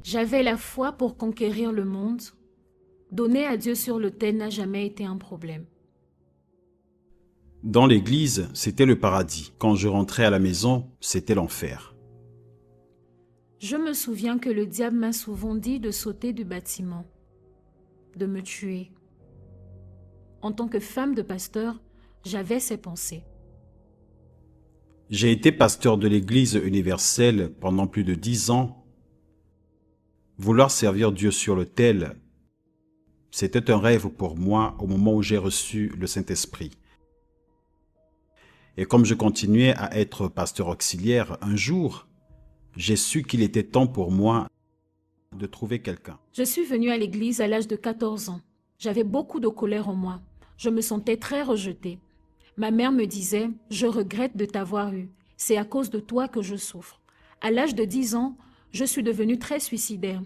J'avais la foi pour conquérir le monde. Donner à Dieu sur l'autel n'a jamais été un problème. Dans l'église, c'était le paradis. Quand je rentrais à la maison, c'était l'enfer. Je me souviens que le diable m'a souvent dit de sauter du bâtiment, de me tuer. En tant que femme de pasteur, j'avais ces pensées. J'ai été pasteur de l'église universelle pendant plus de 10 ans. Vouloir servir Dieu sur l'autel, c'était un rêve pour moi au moment où j'ai reçu le Saint-Esprit. Et comme je continuais à être pasteur auxiliaire, un jour, j'ai su qu'il était temps pour moi de trouver quelqu'un. Je suis venue à l'église à l'âge de 14 ans. J'avais beaucoup de colère en moi. Je me sentais très rejetée. Ma mère me disait « Je regrette de t'avoir eu. C'est à cause de toi que je souffre. » À l'âge de 10 ans, je suis devenue très suicidaire.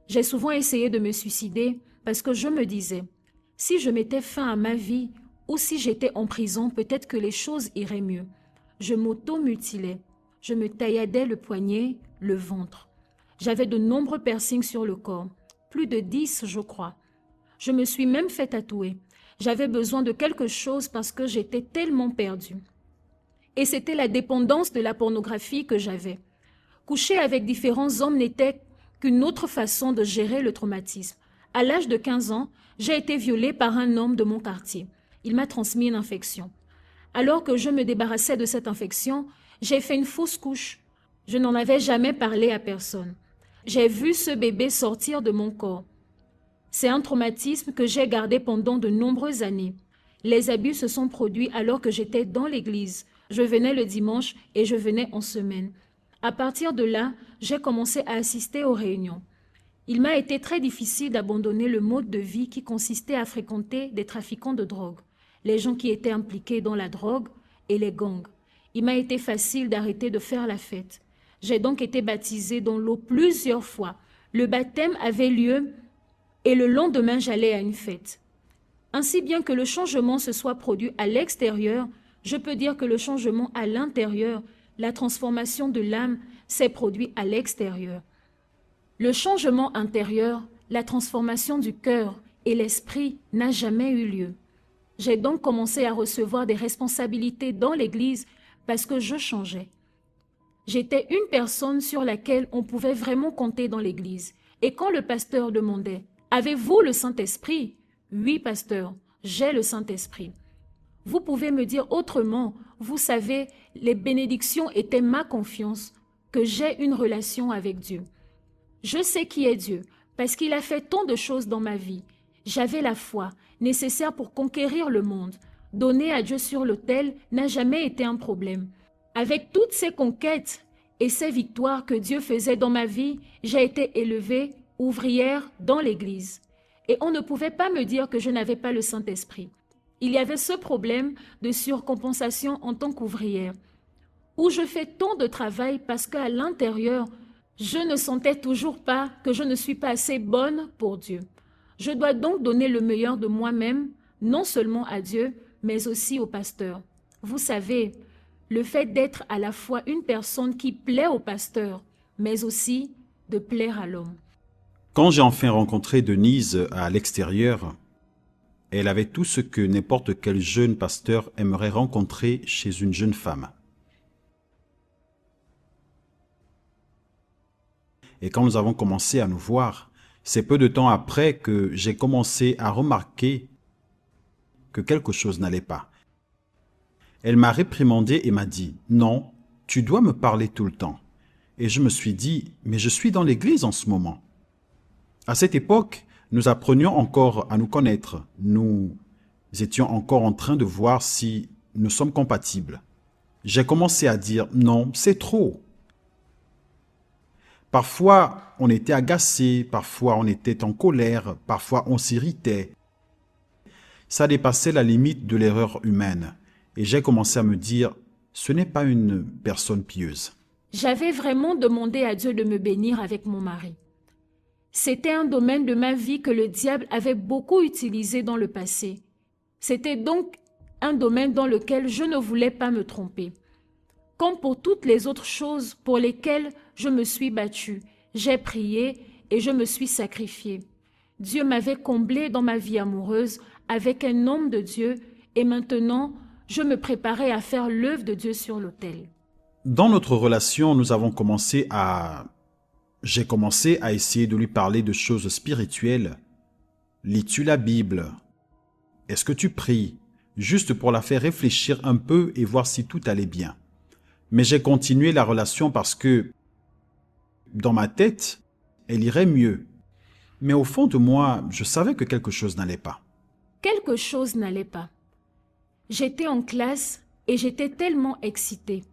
J'ai souvent essayé de me suicider parce que je me disais « Si je mettais fin à ma vie ou si j'étais en prison, peut-être que les choses iraient mieux. » Je m'auto-mutilais. Je me tailladais le poignet, le ventre. J'avais de nombreux piercings sur le corps, plus de 10 je crois. Je me suis même fait tatouer. J'avais besoin de quelque chose parce que j'étais tellement perdue. Et c'était la dépendance de la pornographie que j'avais. Coucher avec différents hommes n'était qu'une autre façon de gérer le traumatisme. À l'âge de 15 ans, j'ai été violée par un homme de mon quartier. Il m'a transmis une infection. Alors que je me débarrassais de cette infection, j'ai fait une fausse couche. Je n'en avais jamais parlé à personne. J'ai vu ce bébé sortir de mon corps. C'est un traumatisme que j'ai gardé pendant de nombreuses années. Les abus se sont produits alors que j'étais dans l'église. Je venais le dimanche et je venais en semaine. À partir de là, j'ai commencé à assister aux réunions. Il m'a été très difficile d'abandonner le mode de vie qui consistait à fréquenter des trafiquants de drogue, les gens qui étaient impliqués dans la drogue et les gangs. Il m'a été facile d'arrêter de faire la fête. J'ai donc été baptisée dans l'eau plusieurs fois. Le baptême avait lieu et le lendemain, j'allais à une fête. Ainsi bien que le changement se soit produit à l'extérieur, je peux dire que le changement à l'intérieur, la transformation de l'âme, s'est produit à l'extérieur. Le changement intérieur, la transformation du cœur et l'esprit n'a jamais eu lieu. J'ai donc commencé à recevoir des responsabilités dans l'Église parce que je changeais. J'étais une personne sur laquelle on pouvait vraiment compter dans l'Église. Et quand le pasteur demandait « Avez-vous le Saint-Esprit » ? « Oui, pasteur, j'ai le Saint-Esprit. » Vous pouvez me dire autrement, vous savez, les bénédictions étaient ma confiance, que j'ai une relation avec Dieu. Je sais qui est Dieu, parce qu'il a fait tant de choses dans ma vie. J'avais la foi nécessaire pour conquérir le monde. Donner à Dieu sur l'autel n'a jamais été un problème. Avec toutes ces conquêtes et ces victoires que Dieu faisait dans ma vie, j'ai été élevée ouvrière dans l'Église. Et on ne pouvait pas me dire que je n'avais pas le Saint-Esprit. Il y avait ce problème de surcompensation en tant qu'ouvrière, où je fais tant de travail parce qu'à l'intérieur, je ne sentais toujours pas que je ne suis pas assez bonne pour Dieu. Je dois donc donner le meilleur de moi-même, non seulement à Dieu, mais aussi au pasteur. Vous savez, le fait d'être à la fois une personne qui plaît au pasteur, mais aussi de plaire à l'homme. Quand j'ai enfin rencontré Denise à l'extérieur, elle avait tout ce que n'importe quel jeune pasteur aimerait rencontrer chez une jeune femme. Et quand nous avons commencé à nous voir, c'est peu de temps après que j'ai commencé à remarquer que quelque chose n'allait pas. Elle m'a réprimandé et m'a dit « Non, tu dois me parler tout le temps. » Et je me suis dit « Mais je suis dans l'église en ce moment. » À cette époque, nous apprenions encore à nous connaître. Nous étions encore en train de voir si nous sommes compatibles. J'ai commencé à dire « Non, c'est trop. » Parfois, on était agacé, parfois on était en colère, parfois on s'irritait. Ça dépassait la limite de l'erreur humaine. Et j'ai commencé à me dire « Ce n'est pas une personne pieuse. » J'avais vraiment demandé à Dieu de me bénir avec mon mari. C'était un domaine de ma vie que le diable avait beaucoup utilisé dans le passé. C'était donc un domaine dans lequel je ne voulais pas me tromper. Comme pour toutes les autres choses pour lesquelles je me suis battue, J'ai prié et je me suis sacrifiée. Dieu m'avait comblée dans ma vie amoureuse avec un homme de Dieu et maintenant, je me préparais à faire l'œuvre de Dieu sur l'autel. Dans notre relation, j'ai commencé à essayer de lui parler de choses spirituelles. Lis-tu la Bible? Est-ce que tu pries? Juste pour la faire réfléchir un peu et voir si tout allait bien. Mais j'ai continué la relation parce que, dans ma tête, elle irait mieux. Mais au fond de moi, je savais que quelque chose n'allait pas. Quelque chose n'allait pas. J'étais en classe et j'étais tellement excitée.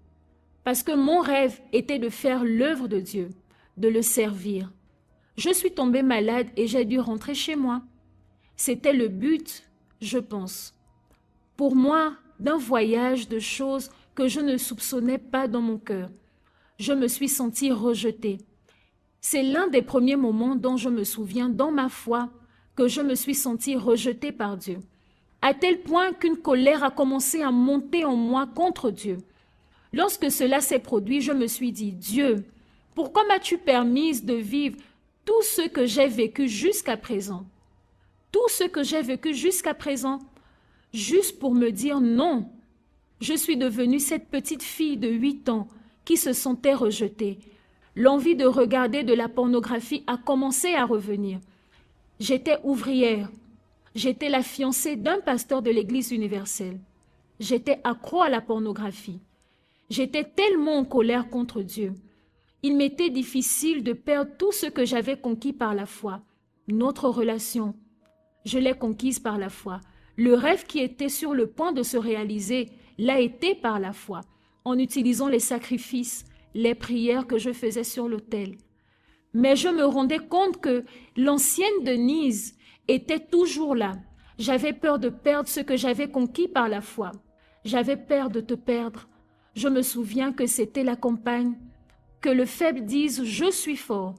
Parce que mon rêve était de faire l'œuvre de Dieu, de le servir. Je suis tombée malade et j'ai dû rentrer chez moi. C'était le but, je pense. Pour moi, d'un voyage de choses que je ne soupçonnais pas dans mon cœur. Je me suis sentie rejetée. C'est l'un des premiers moments dont je me souviens dans ma foi que je me suis sentie rejetée par Dieu. À tel point qu'une colère a commencé à monter en moi contre Dieu. Lorsque cela s'est produit, je me suis dit, Dieu, pourquoi m'as-tu permis de vivre tout ce que j'ai vécu jusqu'à présent? Tout ce que j'ai vécu jusqu'à présent, juste pour me dire non. Je suis devenue cette petite fille de 8 ans qui se sentait rejetée. L'envie de regarder de la pornographie a commencé à revenir. J'étais ouvrière. J'étais la fiancée d'un pasteur de l'Église universelle. J'étais accro à la pornographie. J'étais tellement en colère contre Dieu. Il m'était difficile de perdre tout ce que j'avais conquis par la foi. Notre relation, je l'ai conquise par la foi. Le rêve qui était sur le point de se réaliser l'a été par la foi, en utilisant les sacrifices, les prières que je faisais sur l'autel. Mais je me rendais compte que l'ancienne Denise était toujours là. J'avais peur de perdre ce que j'avais conquis par la foi. J'avais peur de te perdre. Je me souviens que c'était la campagne, que le faible dise « je suis fort ».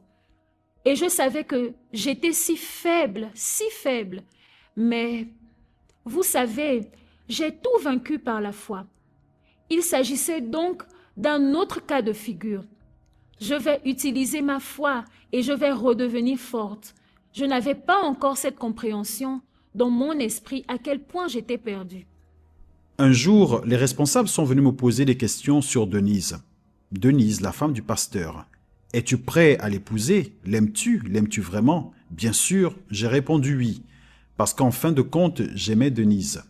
Et je savais que j'étais si faible, mais vous savez, j'ai tout vaincu par la foi. Il s'agissait donc d'un autre cas de figure. Je vais utiliser ma foi et je vais redevenir forte. Je n'avais pas encore cette compréhension dans mon esprit à quel point j'étais perdue. Un jour, les responsables sont venus me poser des questions sur Denise. Denise, la femme du pasteur. Es-tu prêt à l'épouser? L'aimes-tu? L'aimes-tu vraiment? Bien sûr, j'ai répondu oui, parce qu'en fin de compte, j'aimais Denise.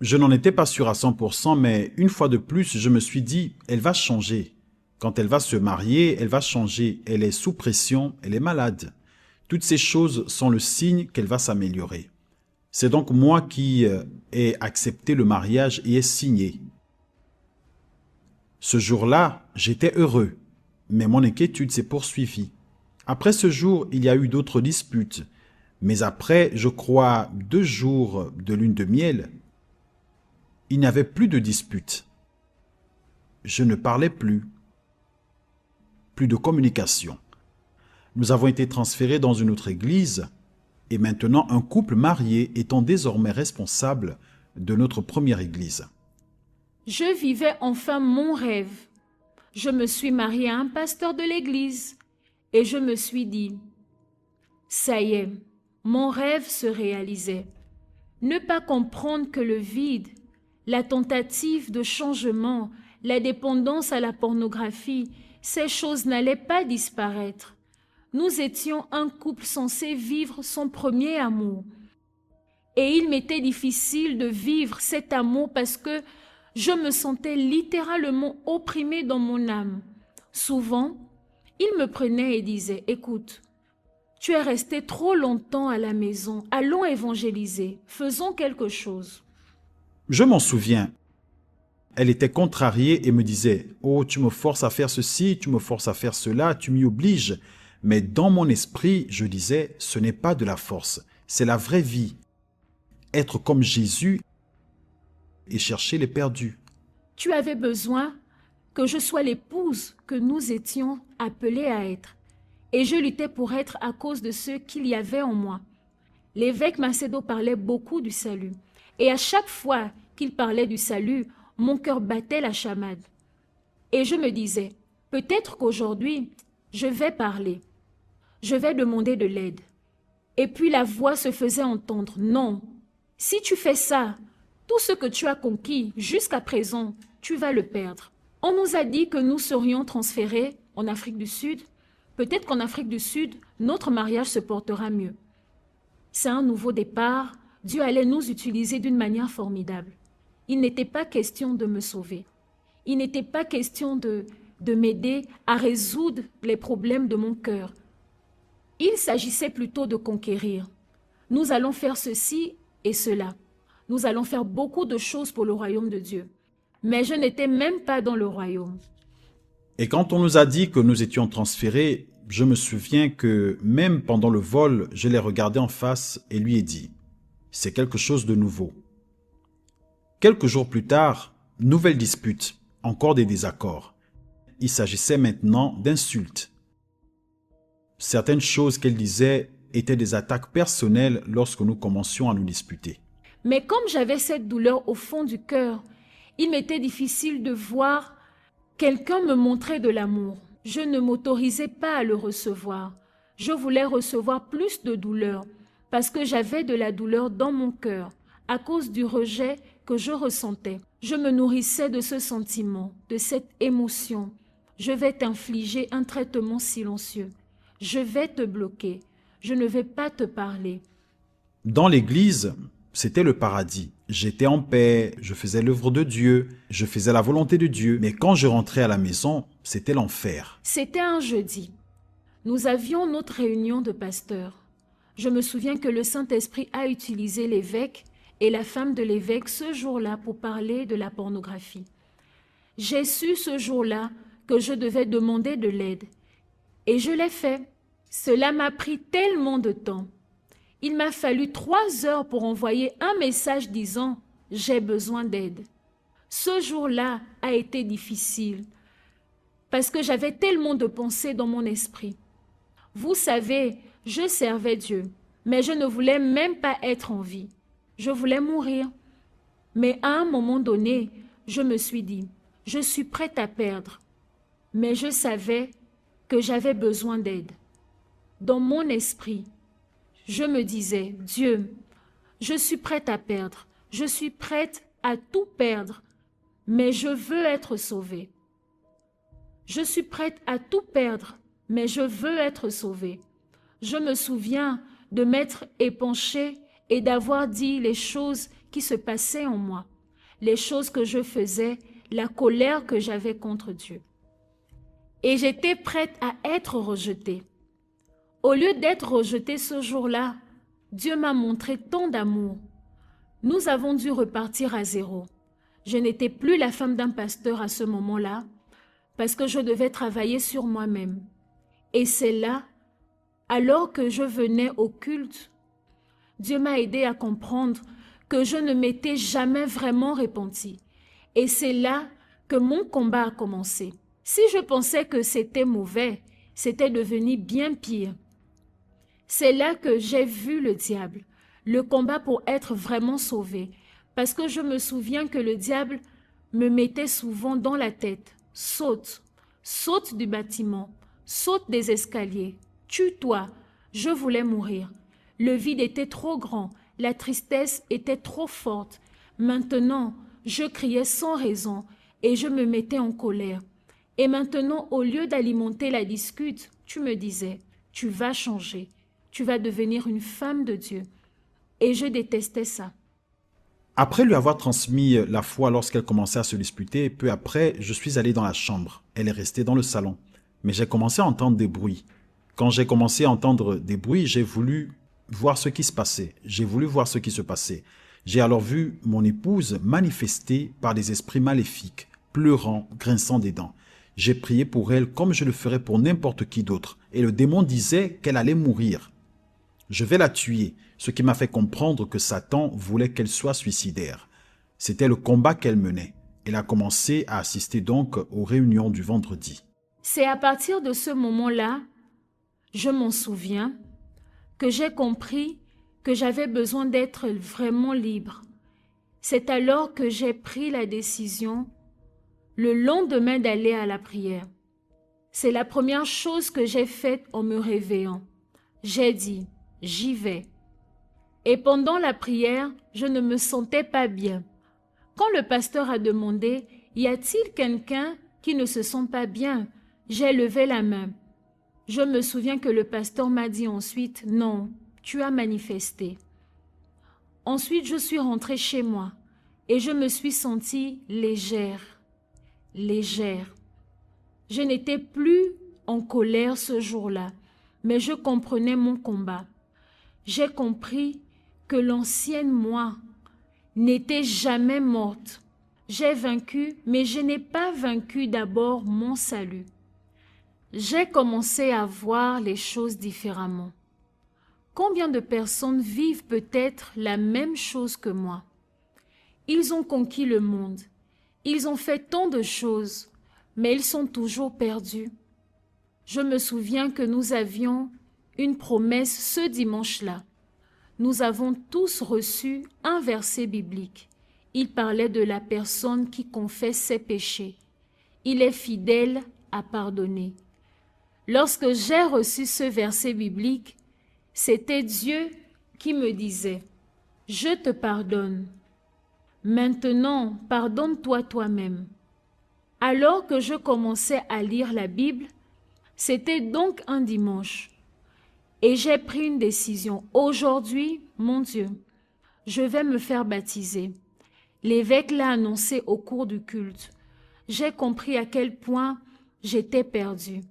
Je n'en étais pas sûr à 100%, mais une fois de plus, je me suis dit, elle va changer. Quand elle va se marier, elle va changer. Elle est sous pression, elle est malade. Toutes ces choses sont le signe qu'elle va s'améliorer. C'est donc moi qui ai accepté le mariage et ai signé. Ce jour-là, j'étais heureux, mais mon inquiétude s'est poursuivie. Après ce jour, il y a eu d'autres disputes, mais après, je crois, 2 jours de lune de miel, il n'y avait plus de disputes. Je ne parlais plus. Plus de communication. Nous avons été transférés dans une autre église et maintenant un couple marié étant désormais responsable de notre première église. Je vivais enfin mon rêve. Je me suis mariée à un pasteur de l'église et je me suis dit, ça y est, mon rêve se réalisait. Ne pas comprendre que le vide, la tentative de changement, la dépendance à la pornographie, ces choses n'allaient pas disparaître. Nous étions un couple censé vivre son premier amour. Et il m'était difficile de vivre cet amour parce que je me sentais littéralement opprimée dans mon âme. Souvent, il me prenait et disait, « Écoute, tu es resté trop longtemps à la maison, allons évangéliser, faisons quelque chose. » Je m'en souviens. Elle était contrariée et me disait, « Oh, tu me forces à faire ceci, tu me forces à faire cela, tu m'y obliges. » Mais dans mon esprit, je disais, ce n'est pas de la force, c'est la vraie vie. Être comme Jésus et chercher les perdus. Tu avais besoin que je sois l'épouse que nous étions appelés à être. Et je luttais pour être à cause de ce qu'il y avait en moi. L'évêque Macedo parlait beaucoup du salut. Et à chaque fois qu'il parlait du salut, mon cœur battait la chamade. Et je me disais, peut-être qu'aujourd'hui, Je vais parler. Je vais demander de l'aide. Et puis la voix se faisait entendre. Non, si tu fais ça, tout ce que tu as conquis jusqu'à présent, tu vas le perdre. On nous a dit que nous serions transférés en Afrique du Sud. Peut-être qu'en Afrique du Sud, notre mariage se portera mieux. C'est un nouveau départ. Dieu allait nous utiliser d'une manière formidable. Il n'était pas question de me sauver. Il n'était pas question de m'aider à résoudre les problèmes de mon cœur. Il s'agissait plutôt de conquérir. Nous allons faire ceci et cela. Nous allons faire beaucoup de choses pour le royaume de Dieu. Mais je n'étais même pas dans le royaume. Et quand on nous a dit que nous étions transférés, je me souviens que même pendant le vol, je l'ai regardé en face et lui ai dit « C'est quelque chose de nouveau ». Quelques jours plus tard, nouvelle dispute, encore des désaccords. Il s'agissait maintenant d'insultes. Certaines choses qu'elle disait étaient des attaques personnelles lorsque nous commencions à nous disputer. Mais comme j'avais cette douleur au fond du cœur, il m'était difficile de voir quelqu'un me montrer de l'amour. Je ne m'autorisais pas à le recevoir. Je voulais recevoir plus de douleur parce que j'avais de la douleur dans mon cœur à cause du rejet que je ressentais. Je me nourrissais de ce sentiment, de cette émotion. Je vais t'infliger un traitement silencieux. Je vais te bloquer. Je ne vais pas te parler. Dans l'église, c'était le paradis. J'étais en paix, je faisais l'œuvre de Dieu, je faisais la volonté de Dieu. Mais quand je rentrais à la maison, c'était l'enfer. C'était un jeudi. Nous avions notre réunion de pasteurs. Je me souviens que le Saint-Esprit a utilisé l'évêque et la femme de l'évêque ce jour-là pour parler de la pornographie. J'ai su ce jour-là que je devais demander de l'aide. Et je l'ai fait. Cela m'a pris tellement de temps. Il m'a fallu 3 heures pour envoyer un message disant « J'ai besoin d'aide ». Ce jour-là a été difficile parce que j'avais tellement de pensées dans mon esprit. Vous savez, je servais Dieu, mais je ne voulais même pas être en vie. Je voulais mourir. Mais à un moment donné, je me suis dit « Je suis prête à perdre ». Mais je savais que j'avais besoin d'aide. Dans mon esprit, je me disais, Dieu, je suis prête à perdre, je suis prête à tout perdre, mais je veux être sauvée. Je suis prête à tout perdre, mais je veux être sauvée. Je me souviens de m'être épanchée et d'avoir dit les choses qui se passaient en moi, les choses que je faisais, la colère que j'avais contre Dieu. Et j'étais prête à être rejetée. Au lieu d'être rejetée ce jour-là, Dieu m'a montré tant d'amour. Nous avons dû repartir à zéro. Je n'étais plus la femme d'un pasteur à ce moment-là parce que je devais travailler sur moi-même. Et c'est là, alors que je venais au culte, Dieu m'a aidé à comprendre que je ne m'étais jamais vraiment repentie. Et c'est là que mon combat a commencé. Si je pensais que c'était mauvais, c'était devenu bien pire. C'est là que j'ai vu le diable, le combat pour être vraiment sauvé, parce que je me souviens que le diable me mettait souvent dans la tête. Saute, saute du bâtiment, saute des escaliers, tue-toi. Je voulais mourir. Le vide était trop grand, la tristesse était trop forte. Maintenant, je criais sans raison et je me mettais en colère. Et maintenant, au lieu d'alimenter la discute, tu me disais, tu vas changer, tu vas devenir une femme de Dieu. Et je détestais ça. Après lui avoir transmis la foi lorsqu'elle commençait à se disputer, peu après, je suis allé dans la chambre. Elle est restée dans le salon. Mais j'ai commencé à entendre des bruits. Quand j'ai commencé à entendre des bruits, j'ai voulu voir ce qui se passait. J'ai voulu voir ce qui se passait. J'ai alors vu mon épouse manifestée par des esprits maléfiques, pleurant, grinçant des dents. J'ai prié pour elle comme je le ferais pour n'importe qui d'autre. Et le démon disait qu'elle allait mourir. Je vais la tuer, ce qui m'a fait comprendre que Satan voulait qu'elle soit suicidaire. C'était le combat qu'elle menait. Elle a commencé à assister donc aux réunions du vendredi. C'est à partir de ce moment-là, je m'en souviens, que j'ai compris que j'avais besoin d'être vraiment libre. C'est alors que j'ai pris la décision le lendemain d'aller à la prière. C'est la première chose que j'ai faite en me réveillant. J'ai dit, j'y vais. Et pendant la prière, je ne me sentais pas bien. Quand le pasteur a demandé, y a-t-il quelqu'un qui ne se sent pas bien? J'ai levé la main. Je me souviens que le pasteur m'a dit ensuite, non, tu as manifesté. Ensuite, je suis rentrée chez moi et je me suis sentie légère. Je n'étais plus en colère ce jour-là, mais je comprenais mon combat. J'ai compris que l'ancienne moi n'était jamais morte. J'ai vaincu, mais je n'ai pas vaincu d'abord mon salut. J'ai commencé à voir les choses différemment. Combien de personnes vivent peut-être la même chose que moi? Ils ont conquis le monde. Ils ont fait tant de choses, mais ils sont toujours perdus. Je me souviens que nous avions une promesse ce dimanche-là. Nous avons tous reçu un verset biblique. Il parlait de la personne qui confesse ses péchés. Il est fidèle à pardonner. Lorsque j'ai reçu ce verset biblique, c'était Dieu qui me disait, « Je te pardonne. Maintenant, pardonne-toi toi-même. » Alors que je commençais à lire la Bible, c'était donc un dimanche. Et j'ai pris une décision. Aujourd'hui, mon Dieu, je vais me faire baptiser. L'évêque l'a annoncé au cours du culte. J'ai compris à quel point j'étais perdue.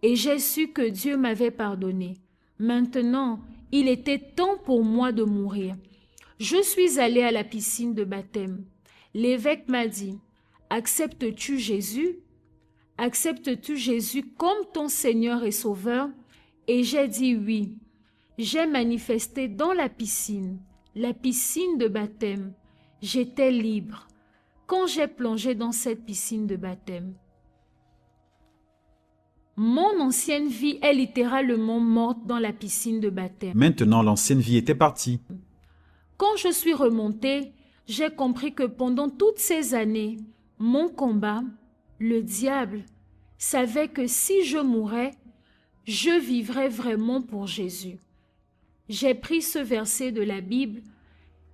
Et j'ai su que Dieu m'avait pardonné. Maintenant, il était temps pour moi de mourir. Je suis allée à la piscine de baptême. L'évêque m'a dit, « Acceptes-tu Jésus? Acceptes-tu Jésus comme ton Seigneur et Sauveur? » Et j'ai dit oui. J'ai manifesté dans la piscine de baptême. J'étais libre. Quand j'ai plongé dans cette piscine de baptême, mon ancienne vie est littéralement morte dans la piscine de baptême. Maintenant, l'ancienne vie était partie. Quand je suis remontée, j'ai compris que pendant toutes ces années, mon combat, le diable, savait que si je mourais, je vivrais vraiment pour Jésus. J'ai pris ce verset de la Bible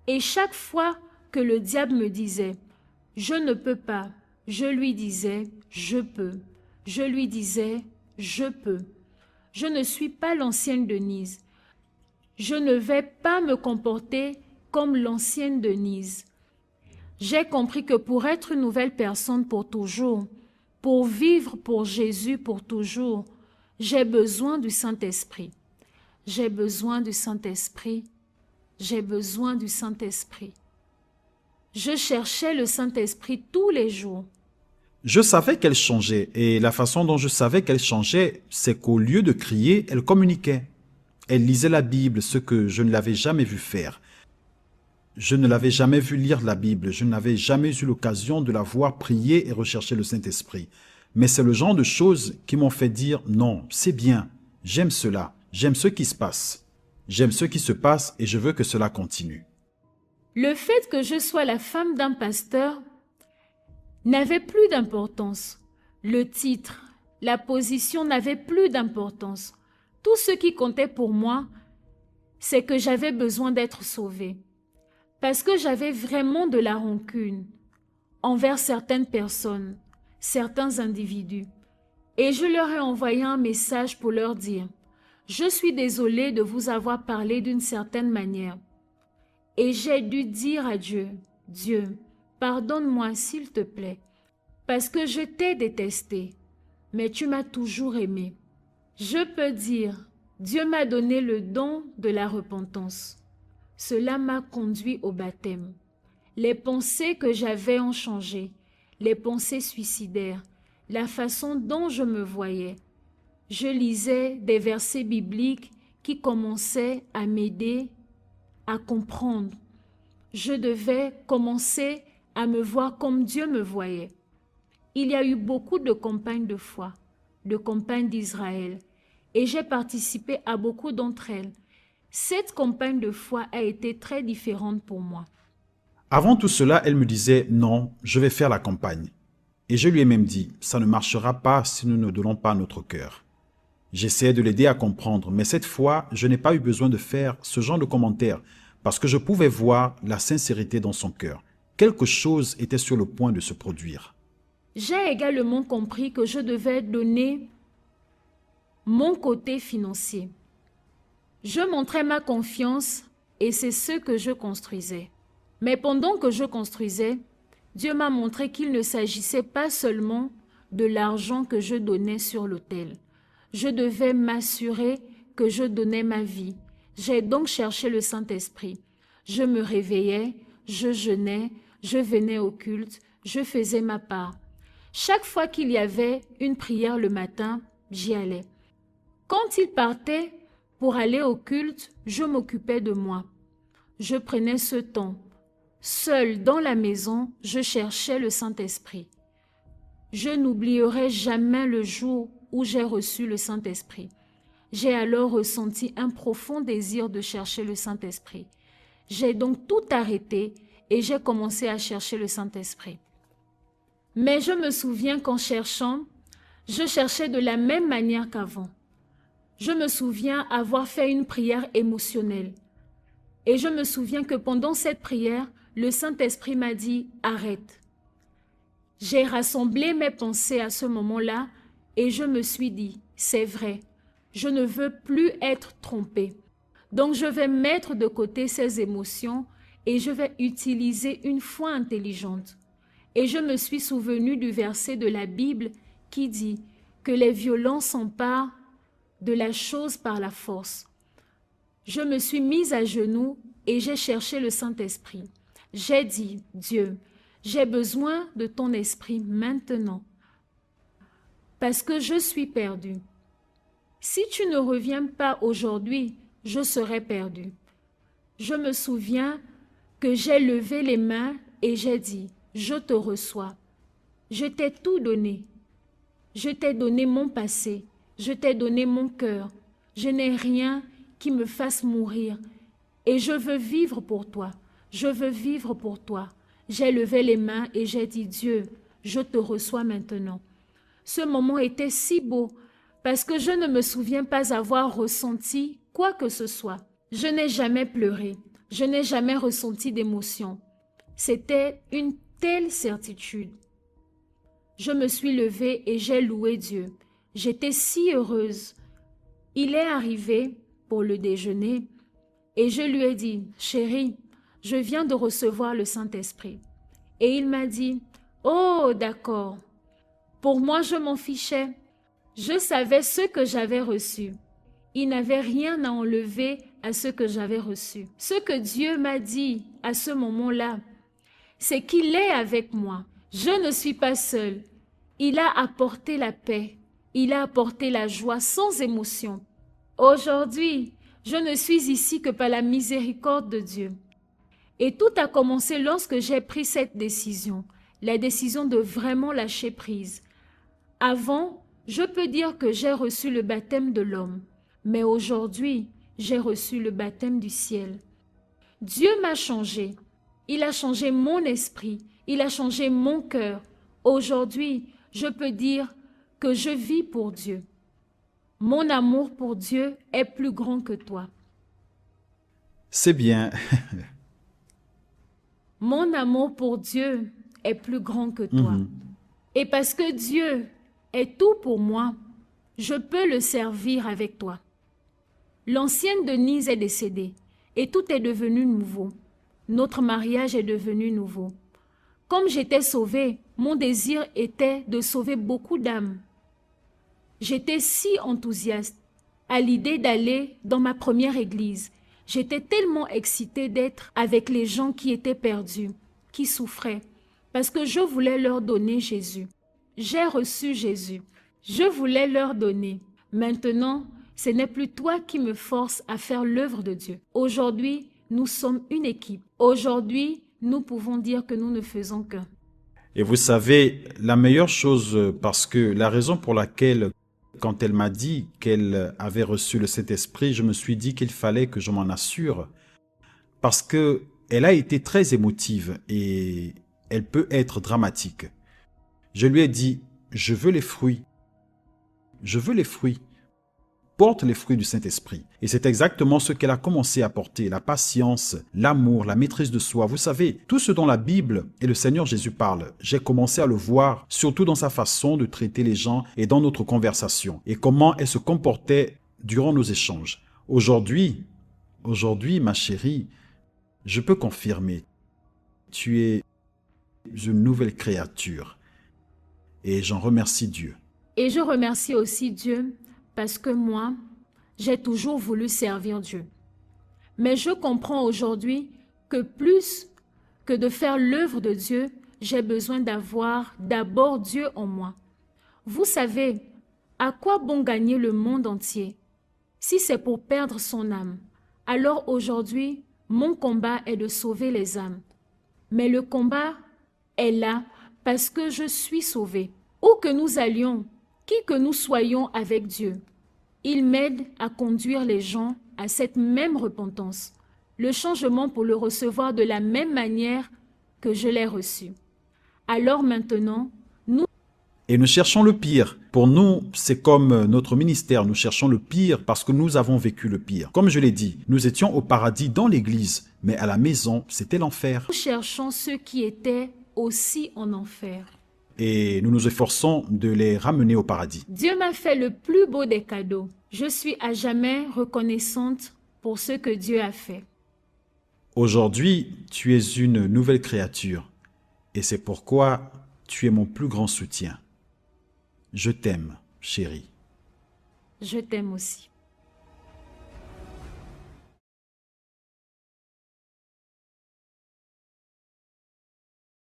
et chaque fois que le diable me disait « Je ne peux pas », je lui disais « Je peux ». Je lui disais « Je peux ». Je ne suis pas l'ancienne Denise. Je ne vais pas me comporter comme l'ancienne Denise. J'ai compris que pour être une nouvelle personne pour toujours, pour vivre pour Jésus pour toujours, j'ai besoin du Saint-Esprit. J'ai besoin du Saint-Esprit. J'ai besoin du Saint-Esprit. Je cherchais le Saint-Esprit tous les jours. Je savais qu'elle changeait et la façon dont je savais qu'elle changeait, c'est qu'au lieu de crier, elle communiquait. Elle lisait la Bible, ce que je ne l'avais jamais vu faire. Je ne l'avais jamais vu lire la Bible, je n'avais jamais eu l'occasion de la voir prier et rechercher le Saint-Esprit. Mais c'est le genre de choses qui m'ont fait dire « Non, c'est bien, j'aime cela, j'aime ce qui se passe. J'aime ce qui se passe et je veux que cela continue. » Le fait que je sois la femme d'un pasteur n'avait plus d'importance. Le titre, la position n'avaient plus d'importance. Tout ce qui comptait pour moi, c'est que j'avais besoin d'être sauvée. Parce que j'avais vraiment de la rancune envers certaines personnes, certains individus. Et je leur ai envoyé un message pour leur dire « Je suis désolée de vous avoir parlé d'une certaine manière. » Et j'ai dû dire à Dieu « Dieu, pardonne-moi s'il te plaît, parce que je t'ai détesté, mais tu m'as toujours aimé. » Je peux dire « Dieu m'a donné le don de la repentance. » Cela m'a conduit au baptême. Les pensées que j'avais ont changé, les pensées suicidaires, la façon dont je me voyais. Je lisais des versets bibliques qui commençaient à m'aider à comprendre. Je devais commencer à me voir comme Dieu me voyait. Il y a eu beaucoup de campagnes de foi, de campagnes d'Israël, et j'ai participé à beaucoup d'entre elles. Cette campagne de foi a été très différente pour moi. Avant tout cela, elle me disait « Non, je vais faire la campagne. » Et je lui ai même dit, ça ne marchera pas si nous ne donnons pas notre cœur. J'essayais de l'aider à comprendre, mais cette fois, je n'ai pas eu besoin de faire ce genre de commentaires parce que je pouvais voir la sincérité dans son cœur. Quelque chose était sur le point de se produire. J'ai également compris que je devais donner mon côté financier. Je montrais ma confiance et c'est ce que je construisais. Mais pendant que je construisais, Dieu m'a montré qu'il ne s'agissait pas seulement de l'argent que je donnais sur l'autel. Je devais m'assurer que je donnais ma vie. J'ai donc cherché le Saint-Esprit. Je me réveillais, je jeûnais, je venais au culte, je faisais ma part. Chaque fois qu'il y avait une prière le matin, j'y allais. Quand il partait pour aller au culte, je m'occupais de moi. Je prenais ce temps. Seul dans la maison, je cherchais le Saint-Esprit. Je n'oublierai jamais le jour où j'ai reçu le Saint-Esprit. J'ai alors ressenti un profond désir de chercher le Saint-Esprit. J'ai donc tout arrêté et j'ai commencé à chercher le Saint-Esprit. Mais je me souviens qu'en cherchant, je cherchais de la même manière qu'avant. Je me souviens avoir fait une prière émotionnelle. Et je me souviens que pendant cette prière, le Saint-Esprit m'a dit « Arrête ». J'ai rassemblé mes pensées à ce moment-là et je me suis dit « C'est vrai, je ne veux plus être trompée. Donc je vais mettre de côté ces émotions et je vais utiliser une foi intelligente. » Et je me suis souvenu du verset de la Bible qui dit que les violents s'emparent de la chose par la force. Je me suis mise à genoux et j'ai cherché le Saint-Esprit. J'ai dit, Dieu, j'ai besoin de ton esprit maintenant parce que je suis perdue. Si tu ne reviens pas aujourd'hui, je serai perdue. Je me souviens que j'ai levé les mains et j'ai dit, je te reçois. Je t'ai tout donné. Je t'ai donné mon passé. Je t'ai donné mon cœur. Je n'ai rien qui me fasse mourir. Et je veux vivre pour toi. Je veux vivre pour toi. J'ai levé les mains et j'ai dit, Dieu, je te reçois maintenant. Ce moment était si beau parce que je ne me souviens pas avoir ressenti quoi que ce soit. Je n'ai jamais pleuré. Je n'ai jamais ressenti d'émotion. C'était une telle certitude. Je me suis levée et j'ai loué Dieu. J'étais si heureuse. Il est arrivé pour le déjeuner et je lui ai dit, chérie, je viens de recevoir le Saint-Esprit. Et il m'a dit, oh d'accord. Pour moi, je m'en fichais. Je savais ce que j'avais reçu. Il n'avait rien à enlever à ce que j'avais reçu. Ce que Dieu m'a dit à ce moment-là, c'est qu'il est avec moi. Je ne suis pas seule. Il a apporté la paix. Il a apporté la joie sans émotion. Aujourd'hui, je ne suis ici que par la miséricorde de Dieu. Et tout a commencé lorsque j'ai pris cette décision, la décision de vraiment lâcher prise. Avant, je peux dire que j'ai reçu le baptême de l'homme, mais aujourd'hui, j'ai reçu le baptême du ciel. Dieu m'a changé. Il a changé mon esprit. Il a changé mon cœur. Aujourd'hui, je peux dire que je vis pour Dieu. Mon amour pour Dieu est plus grand que toi. C'est bien. Mon amour pour Dieu est plus grand que toi. Et parce que Dieu est tout pour moi, je peux le servir avec toi. L'ancienne Denise est décédée et tout est devenu nouveau. Notre mariage est devenu nouveau. Comme j'étais sauvée, mon désir était de sauver beaucoup d'âmes. J'étais si enthousiaste à l'idée d'aller dans ma première église. J'étais tellement excitée d'être avec les gens qui étaient perdus, qui souffraient, parce que je voulais leur donner Jésus. J'ai reçu Jésus. Je voulais leur donner. Maintenant, ce n'est plus toi qui me forces à faire l'œuvre de Dieu. Aujourd'hui, nous sommes une équipe. Aujourd'hui, nous pouvons dire que nous ne faisons qu'un. Et vous savez, la meilleure chose, parce que la raison pour laquelle, quand elle m'a dit qu'elle avait reçu le Saint-Esprit, je me suis dit qu'il fallait que je m'en assure, parce que elle a été très émotive et elle peut être dramatique. Je lui ai dit, je veux les fruits. Je veux les fruits. Porte les fruits du Saint-Esprit. Et c'est exactement ce qu'elle a commencé à porter, la patience, l'amour, la maîtrise de soi. Vous savez, tout ce dont la Bible et le Seigneur Jésus parlent, j'ai commencé à le voir, surtout dans sa façon de traiter les gens et dans notre conversation, et comment elle se comportait durant nos échanges. Aujourd'hui, ma chérie, je peux confirmer, tu es une nouvelle créature. Et j'en remercie Dieu. Et je remercie aussi Dieu parce que moi, j'ai toujours voulu servir Dieu. Mais je comprends aujourd'hui que plus que de faire l'œuvre de Dieu, j'ai besoin d'avoir d'abord Dieu en moi. Vous savez, à quoi bon gagner le monde entier si c'est pour perdre son âme? Alors aujourd'hui, mon combat est de sauver les âmes. Mais le combat est là parce que je suis sauvé. Où que nous allions, qui que nous soyons avec Dieu, il m'aide à conduire les gens à cette même repentance, le changement pour le recevoir de la même manière que je l'ai reçu. Alors maintenant, Et nous cherchons le pire. Pour nous, c'est comme notre ministère, nous cherchons le pire parce que nous avons vécu le pire. Comme je l'ai dit, nous étions au paradis dans l'église, mais à la maison, c'était l'enfer. nous cherchons ceux qui étaient aussi en enfer. Et nous nous efforçons de les ramener au paradis. Dieu m'a fait le plus beau des cadeaux. Je suis à jamais reconnaissante pour ce que Dieu a fait. Aujourd'hui, tu es une nouvelle créature et c'est pourquoi tu es mon plus grand soutien. Je t'aime, chérie. Je t'aime aussi.